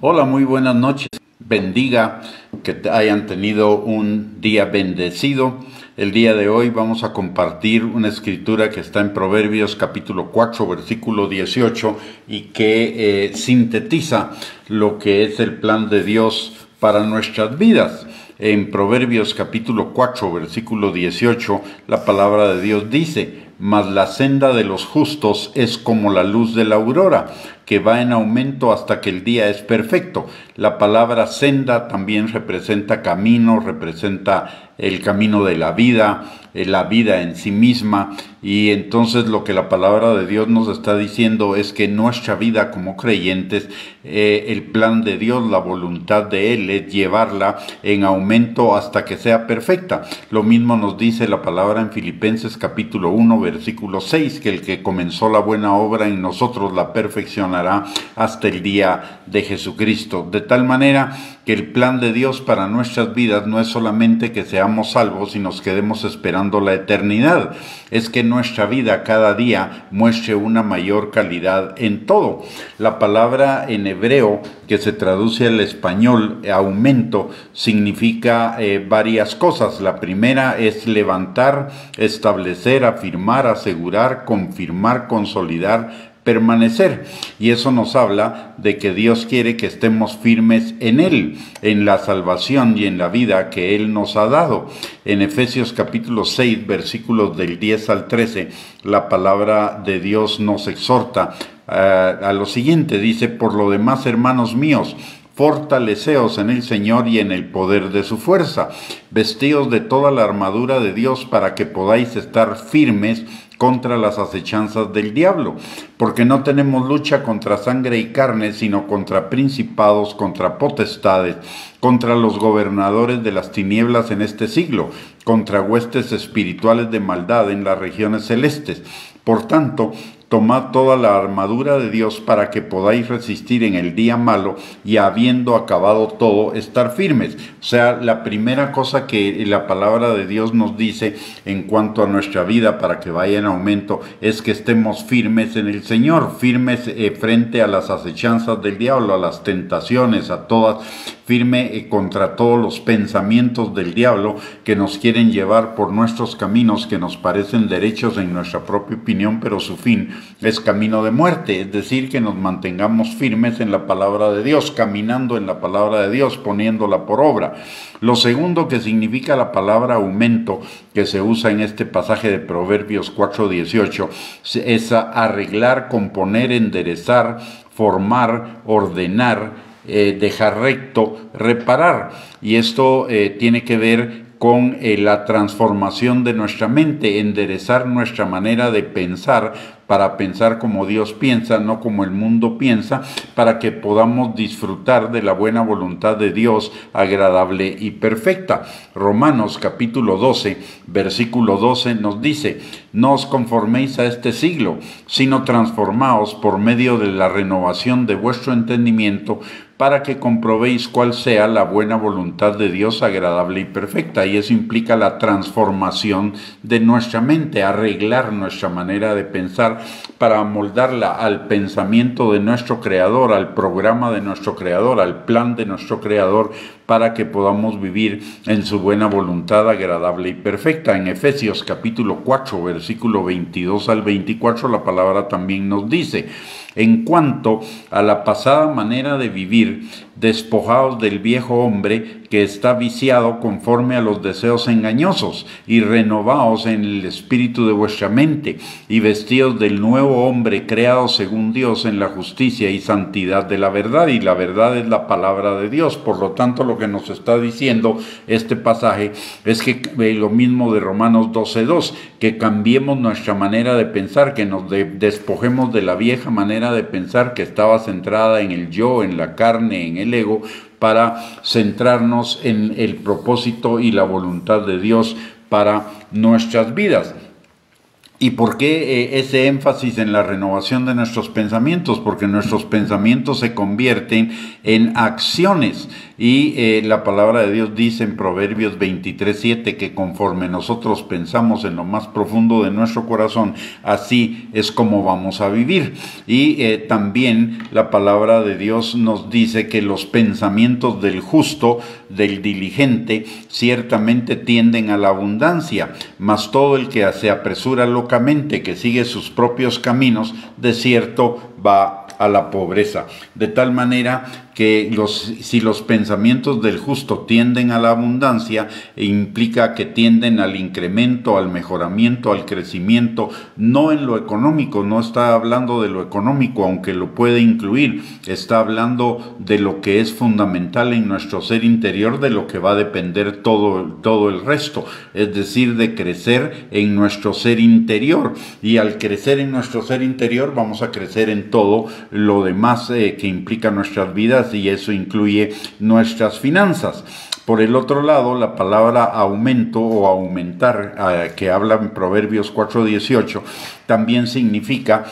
Hola, muy buenas noches. Bendiga que hayan tenido un día bendecido. El día de hoy vamos a compartir una escritura que está en Proverbios capítulo 4, versículo 18 y que sintetiza lo que es el plan de Dios para nuestras vidas. En Proverbios capítulo 4, versículo 18, la palabra de Dios dice: mas la senda de los justos es como la luz de la aurora, que va en aumento hasta que el día es perfecto. La palabra senda también representa camino, representa el camino de la vida en sí misma. Y entonces lo que la palabra de Dios nos está diciendo es que nuestra vida como creyentes, el plan de Dios, la voluntad de Él es llevarla en aumento hasta que sea perfecta. Lo mismo nos dice la palabra en Filipenses capítulo 1, versículo 6, que el que comenzó la buena obra en nosotros la perfeccionará hasta el día de Jesucristo. De tal manera que el plan de Dios para nuestras vidas no es solamente que seamos salvos y nos quedemos esperando la eternidad, es que nuestra vida cada día muestre una mayor calidad en todo. La palabra en hebreo que se traduce al español, aumento, significa varias cosas. La primera es levantar, establecer, afirmar, asegurar, confirmar, consolidar, permanecer. Y eso nos habla de que Dios quiere que estemos firmes en Él, en la salvación y en la vida que Él nos ha dado. En Efesios capítulo 6, versículos del 10 al 13, la palabra de Dios nos exhorta a lo siguiente. Dice: por lo demás, hermanos míos, fortaleceos en el Señor y en el poder de su fuerza. Vestíos de toda la armadura de Dios para que podáis estar firmes contra las acechanzas del diablo, porque no tenemos lucha contra sangre y carne, sino contra principados, contra potestades, contra los gobernadores de las tinieblas en este siglo, contra huestes espirituales de maldad en las regiones celestes. Por tanto, tomad toda la armadura de Dios para que podáis resistir en el día malo y, habiendo acabado todo, estar firmes. O sea, la primera cosa que la palabra de Dios nos dice en cuanto a nuestra vida para que vaya en aumento es que estemos firmes en el Señor, firmes frente a las acechanzas del diablo, a las tentaciones, a todas, firme contra todos los pensamientos del diablo que nos quieren llevar por nuestros caminos que nos parecen derechos en nuestra propia opinión, pero su fin es camino de muerte. Es decir, que nos mantengamos firmes en la palabra de Dios, caminando en la palabra de Dios, poniéndola por obra. Lo segundo que significa la palabra aumento, que se usa en este pasaje de Proverbios 4:18, es arreglar, componer, enderezar, formar, ordenar, dejar recto, reparar. Y esto tiene que ver con la transformación de nuestra mente, enderezar nuestra manera de pensar para pensar como Dios piensa, no como el mundo piensa, para que podamos disfrutar de la buena voluntad de Dios, agradable y perfecta. Romanos capítulo 12, versículo 12 nos dice: no os conforméis a este siglo, sino transformaos por medio de la renovación de vuestro entendimiento, para que comprobéis cuál sea la buena voluntad de Dios, agradable y perfecta. Y eso implica la transformación de nuestra mente, arreglar nuestra manera de pensar para amoldarla al pensamiento de nuestro Creador, al programa de nuestro Creador, al plan de nuestro Creador, para que podamos vivir en su buena voluntad, agradable y perfecta. En Efesios capítulo 4, versículo 22 al 24, la palabra también nos dice: en cuanto a la pasada manera de vivir, despojaos del viejo hombre que está viciado conforme a los deseos engañosos, y renovaos en el espíritu de vuestra mente, y vestíos del nuevo hombre creado según Dios en la justicia y santidad de la verdad. Y la verdad es la palabra de Dios. Por lo tanto, lo que nos está diciendo este pasaje es que lo mismo de Romanos 12:2, que cambiemos nuestra manera de pensar, que nos despojemos de la vieja manera de pensar que estaba centrada en el yo, en la carne, en el ego, para centrarnos en el propósito y la voluntad de Dios para nuestras vidas. ¿Y por qué ese énfasis en la renovación de nuestros pensamientos? Porque nuestros pensamientos se convierten en acciones. Y la palabra de Dios dice en Proverbios 23:7 que conforme nosotros pensamos en lo más profundo de nuestro corazón, así es como vamos a vivir. Y también la palabra de Dios nos dice que los pensamientos del justo, del diligente, ciertamente tienden a la abundancia, mas todo el que se apresura locamente, que sigue sus propios caminos, de cierto va a la pobreza. De tal manera que si los pensamientos del justo tienden a la abundancia, implica que tienden al incremento, al mejoramiento, al crecimiento, no en lo económico, no está hablando de lo económico, aunque lo puede incluir, está hablando de lo que es fundamental en nuestro ser interior, de lo que va a depender todo el resto, es decir, de crecer en nuestro ser interior. Y al crecer en nuestro ser interior vamos a crecer en todo lo demás que implica nuestras vidas, y eso incluye nuestras finanzas. Por el otro lado, la palabra aumento o aumentar, que habla en Proverbios 4:18, también significa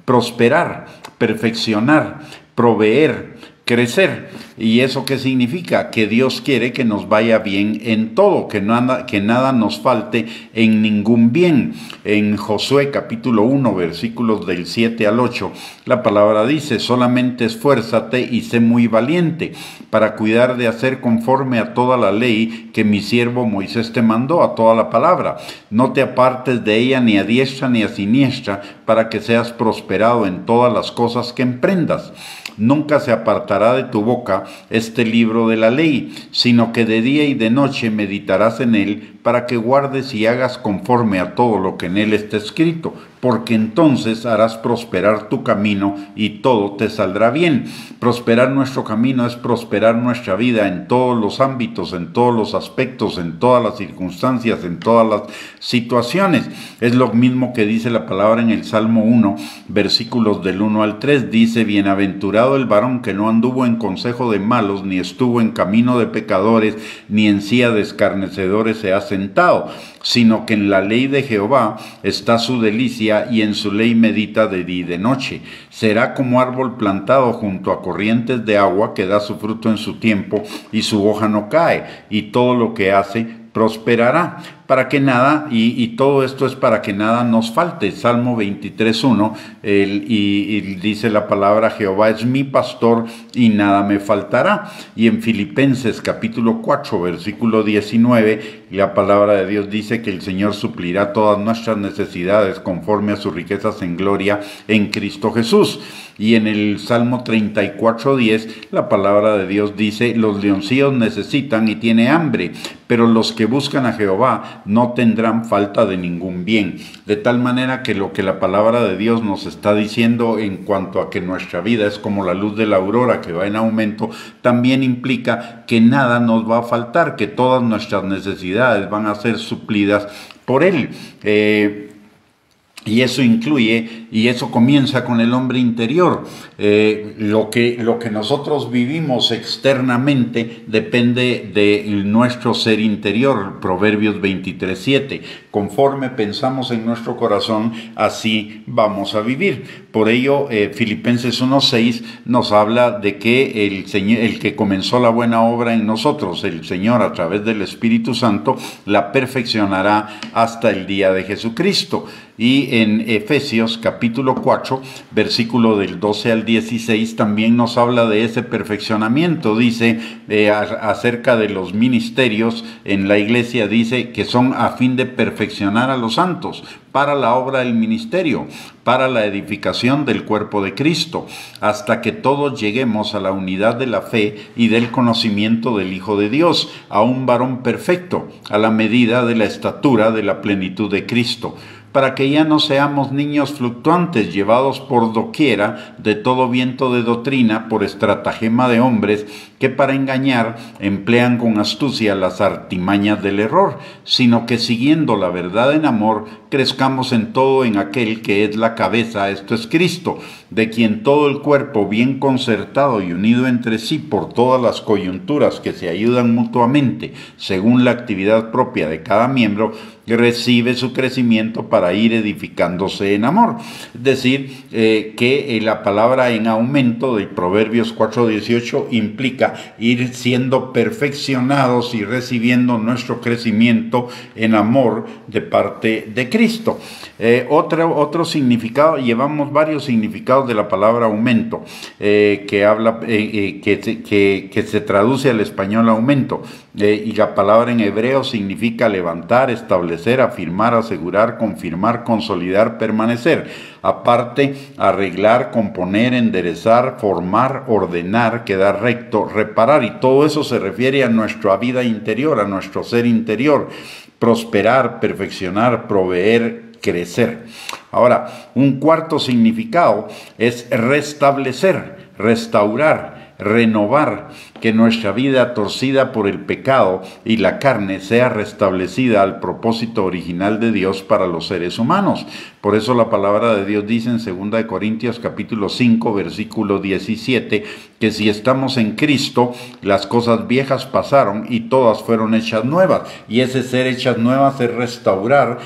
prosperar, perfeccionar, proveer, crecer. ¿Y eso qué significa? Que Dios quiere que nos vaya bien en todo, que nada nos falte en ningún bien. En Josué capítulo 1, versículos del 7 al 8, la palabra dice: solamente esfuérzate y sé muy valiente para cuidar de hacer conforme a toda la ley que mi siervo Moisés te mandó, a toda la palabra. No te apartes de ella ni a diestra ni a siniestra, para que seas prosperado en todas las cosas que emprendas. Nunca se apartará de tu boca este libro de la ley, sino que de día y de noche meditarás en él, para que guardes y hagas conforme a todo lo que en él está escrito, porque entonces harás prosperar tu camino y todo te saldrá bien. Prosperar nuestro camino es prosperar nuestra vida en todos los ámbitos, en todos los aspectos, en todas las circunstancias, en todas las situaciones. Es lo mismo que dice la palabra en el Salmo 1, versículos del 1 al 3. Dice: bienaventurado el varón que no anduvo en consejo de malos, ni estuvo en camino de pecadores, ni en silla de escarnecedores se ha sentado, sino que en la ley de Jehová está su delicia, y en su ley medita de día y de noche. Será como árbol plantado junto a corrientes de agua, que da su fruto en su tiempo, y su hoja no cae, y todo lo que hace prosperará. Para que nada, y todo esto es para que nada nos falte. Salmo 23:1, y dice la palabra: Jehová es mi pastor y nada me faltará. Y en Filipenses capítulo 4, versículo 19, la palabra de Dios dice que el Señor suplirá todas nuestras necesidades conforme a sus riquezas en gloria en Cristo Jesús. Y en el Salmo 34:10, la palabra de Dios dice: los leoncillos necesitan y tienen hambre, pero los que buscan a Jehová no tendrán falta de ningún bien. De tal manera que lo que la palabra de Dios nos está diciendo en cuanto a que nuestra vida es como la luz de la aurora que va en aumento, también implica que nada nos va a faltar, que todas nuestras necesidades van a ser suplidas por Él. Y eso incluye, y eso comienza con el hombre interior. Lo que nosotros vivimos externamente depende de nuestro ser interior. Proverbios 23:7. Conforme pensamos en nuestro corazón, así vamos a vivir. Por ello, Filipenses 1:6 nos habla de que el que comenzó la buena obra en nosotros, el Señor, a través del Espíritu Santo, la perfeccionará hasta el día de Jesucristo. Y en Efesios capítulo 4, versículo del 12 al 16, también nos habla de ese perfeccionamiento. Dice acerca de los ministerios en la iglesia, dice que son a fin de perfeccionar a los santos para la obra del ministerio, para la edificación del cuerpo de Cristo, hasta que todos lleguemos a la unidad de la fe y del conocimiento del Hijo de Dios, a un varón perfecto, a la medida de la estatura de la plenitud de Cristo, para que ya no seamos niños fluctuantes, llevados por doquiera de todo viento de doctrina, por estratagema de hombres que para engañar emplean con astucia las artimañas del error, sino que siguiendo la verdad en amor, crezcamos en todo en aquel que es la cabeza, esto es Cristo, de quien todo el cuerpo, bien concertado y unido entre sí por todas las coyunturas que se ayudan mutuamente según la actividad propia de cada miembro, recibe su crecimiento para ir edificándose en amor. Es decir, que la palabra en aumento de Proverbios 4:18 implica ir siendo perfeccionados y recibiendo nuestro crecimiento en amor de parte de Cristo. Otro significado, llevamos varios significados de la palabra aumento, que se traduce al español aumento, y la palabra en hebreo significa levantar, establecer, afirmar, asegurar, confirmar, consolidar, permanecer. Aparte, arreglar, componer, enderezar, formar, ordenar, quedar recto, reparar, y todo eso se refiere a nuestra vida interior, a nuestro ser interior. Prosperar, perfeccionar, proveer, crecer. Ahora, un cuarto significado es restablecer, restaurar, renovar, que nuestra vida torcida por el pecado y la carne sea restablecida al propósito original de Dios para los seres humanos. Por eso la palabra de Dios dice en 2 Corintios capítulo 5 versículo 17 que si estamos en Cristo, las cosas viejas pasaron y todas fueron hechas nuevas. Y ese ser hechas nuevas es restaurar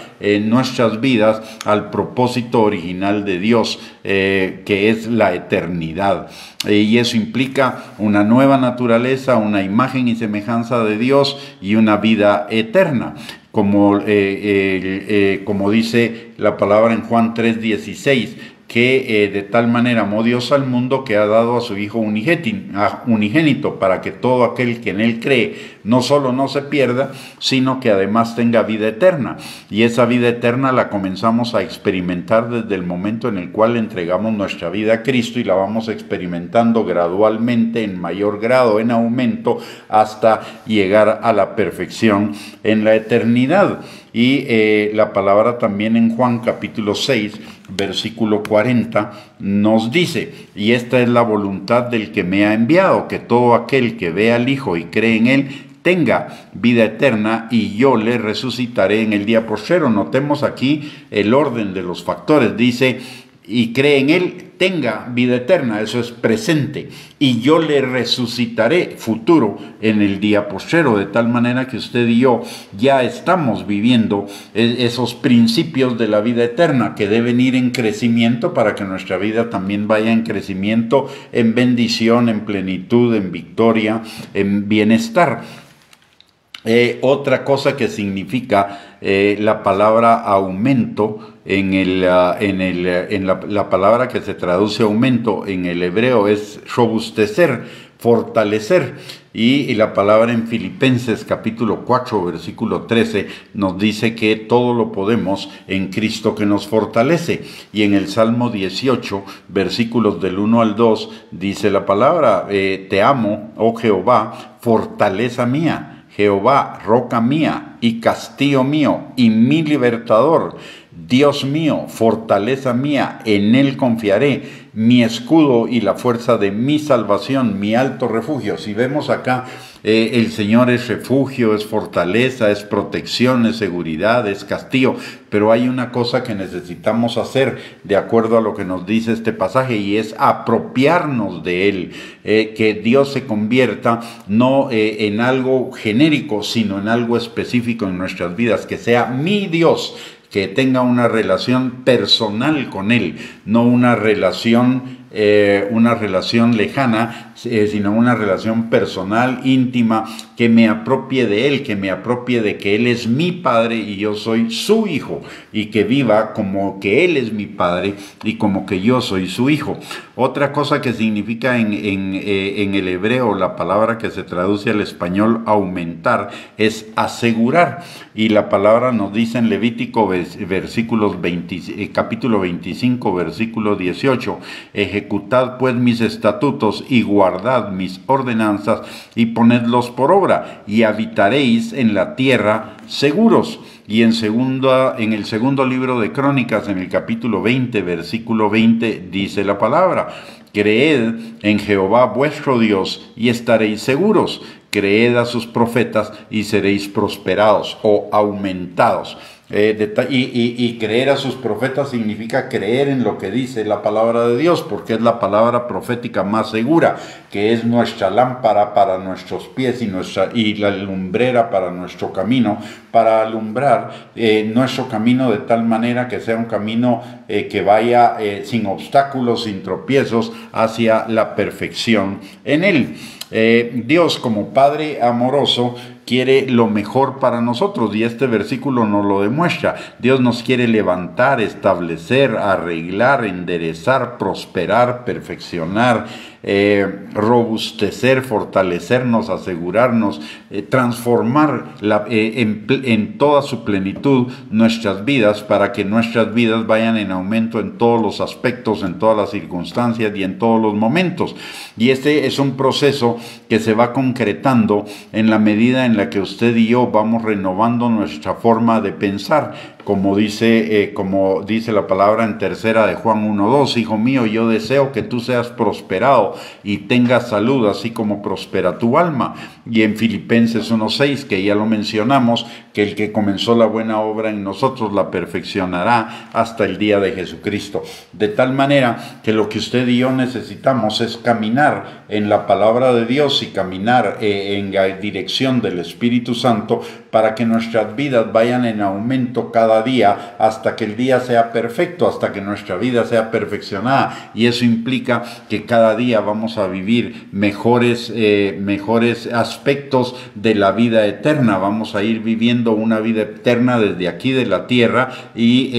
nuestras vidas al propósito original de Dios, que es la eternidad. Y eso implica una nueva naturaleza, una imagen y semejanza de Dios y una vida eterna. Como dice la palabra en Juan 3:16, que de tal manera amó Dios al mundo que ha dado a su Hijo unigénito, para que todo aquel que en Él cree no solo no se pierda, sino que además tenga vida eterna. Y esa vida eterna la comenzamos a experimentar desde el momento en el cual entregamos nuestra vida a Cristo, y la vamos experimentando gradualmente, en mayor grado, en aumento, hasta llegar a la perfección en la eternidad. Y la palabra también en Juan capítulo 6, versículo 40, nos dice: y esta es la voluntad del que me ha enviado, que todo aquel que ve al Hijo y cree en Él tenga vida eterna, y yo le resucitaré en el día postrero. Notemos aquí el orden de los factores. Dice: y cree en Él, tenga vida eterna, eso es presente, y yo le resucitaré, futuro, en el día postrero, de tal manera que usted y yo ya estamos viviendo esos principios de la vida eterna que deben ir en crecimiento para que nuestra vida también vaya en crecimiento, en bendición, en plenitud, en victoria, en bienestar. Otra cosa que significa la palabra aumento la palabra que se traduce aumento en el hebreo es robustecer, fortalecer, y la palabra en Filipenses capítulo 4 versículo 13 nos dice que todo lo podemos en Cristo que nos fortalece. Y en el Salmo 18 versículos del 1 al 2 dice la palabra: te amo, oh Jehová, fortaleza mía, Jehová, roca mía y castillo mío y mi libertador, Dios mío, fortaleza mía, en Él confiaré, mi escudo y la fuerza de mi salvación, mi alto refugio. Si vemos acá, el Señor es refugio, es fortaleza, es protección, es seguridad, es castillo, pero hay una cosa que necesitamos hacer de acuerdo a lo que nos dice este pasaje, y es apropiarnos de Él, que Dios se convierta no en algo genérico, sino en algo específico en nuestras vidas, que sea mi Dios, que tenga una relación personal con Él, no una relación lejana, sino una relación personal, íntima, que me apropie de Él, que me apropie de que Él es mi Padre y yo soy su Hijo, y que viva como que Él es mi Padre y como que yo soy su Hijo. Otra cosa que significa en el hebreo, la palabra que se traduce al español aumentar, es asegurar, y la palabra nos dice en Levítico capítulo 25 versículo 18: ejecutad pues mis estatutos y guardad mis ordenanzas y ponedlos por obra, y habitaréis en la tierra seguros. Y en el segundo libro de Crónicas, en el capítulo 20, versículo 20, dice la palabra: creed en Jehová vuestro Dios y estaréis seguros. Creed a sus profetas y seréis prosperados o aumentados. Y creer a sus profetas significa creer en lo que dice la palabra de Dios, porque es la palabra profética más segura, que es nuestra lámpara para nuestros pies y la lumbrera para nuestro camino, para alumbrar nuestro camino de tal manera que sea un camino que vaya sin obstáculos, sin tropiezos, hacia la perfección en Él. Dios, como Padre amoroso, quiere lo mejor para nosotros, y este versículo nos lo demuestra. Dios nos quiere levantar, establecer, arreglar, enderezar, prosperar, perfeccionar, robustecer, fortalecernos, asegurarnos, transformar en toda su plenitud nuestras vidas, para que nuestras vidas vayan en aumento en todos los aspectos, en todas las circunstancias y en todos los momentos. Y este es un proceso que se va concretando en la medida en la que usted y yo vamos renovando nuestra forma de pensar, como dice la palabra en tercera de Juan 1:2, hijo mío, yo deseo que tú seas prosperado y tengas salud, así como prospera tu alma. Y en Filipenses 1:6, que ya lo mencionamos, que el que comenzó la buena obra en nosotros la perfeccionará hasta el día de Jesucristo. De tal manera que lo que usted y yo necesitamos es caminar en la palabra de Dios y caminar en la dirección del Espíritu Santo, para que nuestras vidas vayan en aumento cada día hasta que el día sea perfecto, hasta que nuestra vida sea perfeccionada. Y eso implica que cada día vamos a vivir mejores aspectos de la vida eterna. Vamos a ir viviendo una vida eterna desde aquí de la tierra, y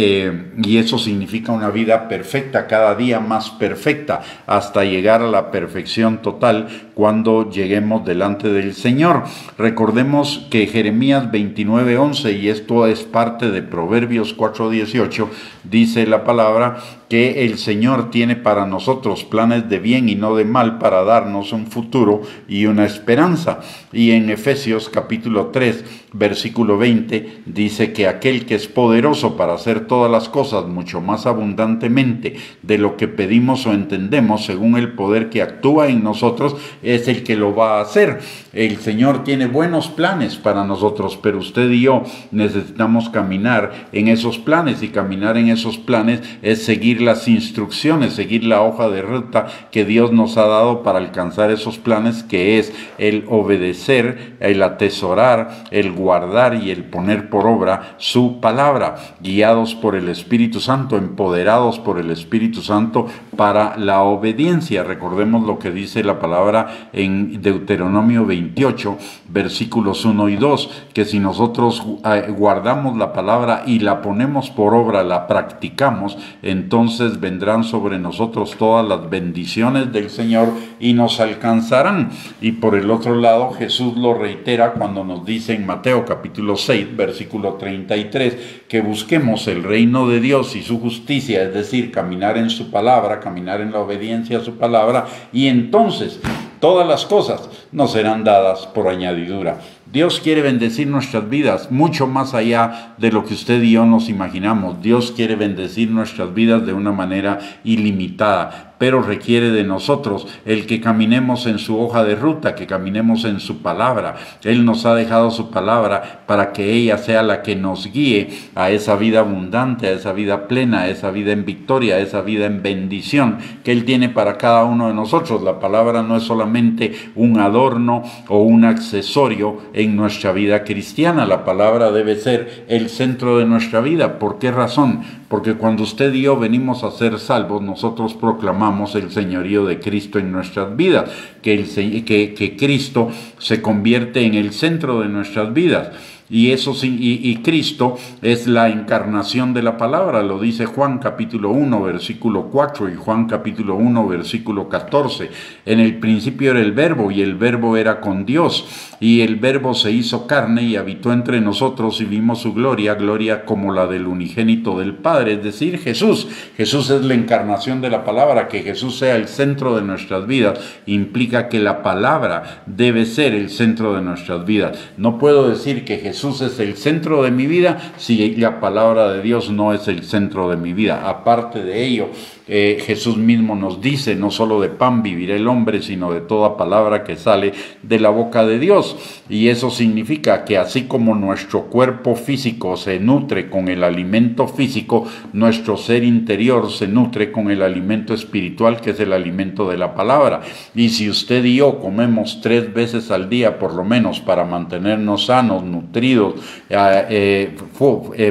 eso significa una vida perfecta, cada día más perfecta, hasta llegar a la perfección total cuando lleguemos delante del Señor. Recordemos que Jeremías 29:11, y esto es parte de Proverbios 4:18, dice la palabra que el Señor tiene para nosotros planes de bien y no de mal, para darnos un futuro y una esperanza. Y en Efesios capítulo 3, versículo 20, dice que aquel que es poderoso para hacer todas las cosas mucho más abundantemente de lo que pedimos o entendemos, según el poder que actúa en nosotros, es el que lo va a hacer. El Señor tiene buenos planes para nosotros, pero usted y yo necesitamos caminar en esos planes, y caminar en esos planes es seguir las instrucciones, seguir la hoja de ruta que Dios nos ha dado para alcanzar esos planes, que es el obedecer, el atesorar, el guardar y el poner por obra su palabra, guiados por el Espíritu Santo, empoderados por el Espíritu Santo para la obediencia. Recordemos lo que dice la palabra en Deuteronomio 28, versículos 1 y 2, que si nosotros guardamos la palabra y la ponemos por obra, la practicamos, entonces vendrán sobre nosotros todas las bendiciones del Señor y nos alcanzarán. Y por el otro lado, Jesús lo reitera cuando nos dice en Mateo capítulo 6, versículo 33, que busquemos el reino de Dios y su justicia, es decir, caminar en su palabra, caminar en la obediencia a su palabra, y entonces todas las cosas nos serán dadas por añadidura. Dios quiere bendecir nuestras vidas mucho más allá de lo que usted y yo nos imaginamos. Dios quiere bendecir nuestras vidas de una manera ilimitada, pero requiere de nosotros el que caminemos en su hoja de ruta, que caminemos en su palabra. Él nos ha dejado su palabra para que ella sea la que nos guíe a esa vida abundante, a esa vida plena, a esa vida en victoria, a esa vida en bendición que Él tiene para cada uno de nosotros. La palabra no es solamente un adorno o un accesorio en nuestra vida cristiana. La palabra debe ser el centro de nuestra vida. ¿Por qué razón? Porque cuando usted y yo venimos a ser salvos, nosotros proclamamos el señorío de Cristo en nuestras vidas, que Cristo se convierte en el centro de nuestras vidas. Y Cristo es la encarnación de la palabra, lo dice Juan capítulo 1, versículo 4 y Juan capítulo 1, versículo 14. En el principio era el Verbo, y el Verbo era con Dios, y el Verbo se hizo carne y habitó entre nosotros, y vimos su gloria, gloria como la del unigénito del Padre, es decir, Jesús. Jesús es la encarnación de la palabra. Que Jesús sea el centro de nuestras vidas implica que la palabra debe ser el centro de nuestras vidas. No puedo decir que Jesús es el centro de mi vida si la palabra de Dios no es el centro de mi vida. Aparte de ello, Jesús mismo nos dice, no solo de pan vivirá el hombre, sino de toda palabra que sale de la boca de Dios. Y eso significa que así como nuestro cuerpo físico se nutre con el alimento físico, nuestro ser interior se nutre con el alimento espiritual, que es el alimento de la palabra. Y si usted y yo comemos 3 veces al día por lo menos para mantenernos sanos, nutridos,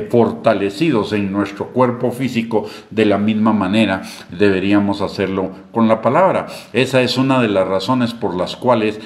fortalecidos en nuestro cuerpo físico, de la misma manera deberíamos hacerlo con la palabra. Esa es una de las razones por las cuales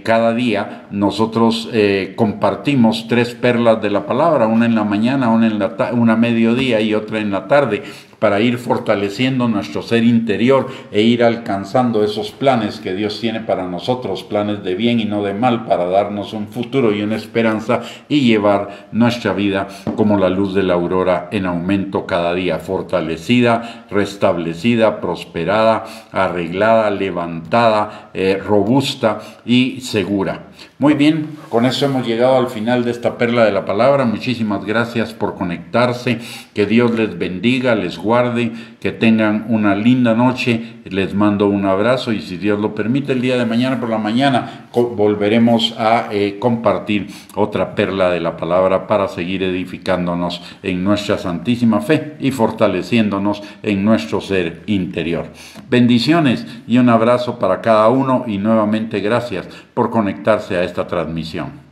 cada día nosotros compartimos 3 perlas de la palabra, una en la mañana, una a mediodía y otra en la tarde, para ir fortaleciendo nuestro ser interior e ir alcanzando esos planes que Dios tiene para nosotros, planes de bien y no de mal, para darnos un futuro y una esperanza y llevar nuestra vida como la luz de la aurora en aumento cada día, fortalecida, restablecida, prosperada, arreglada, levantada, robusta y segura. Muy bien, con eso hemos llegado al final de esta perla de la palabra. Muchísimas gracias por conectarse. Que Dios les bendiga, les guarde, que tengan una linda noche. Les mando un abrazo y si Dios lo permite, el día de mañana por la mañana volveremos a compartir otra perla de la palabra para seguir edificándonos en nuestra santísima fe y fortaleciéndonos en nuestro ser interior. Bendiciones y un abrazo para cada uno y nuevamente gracias por conectarse a esta transmisión.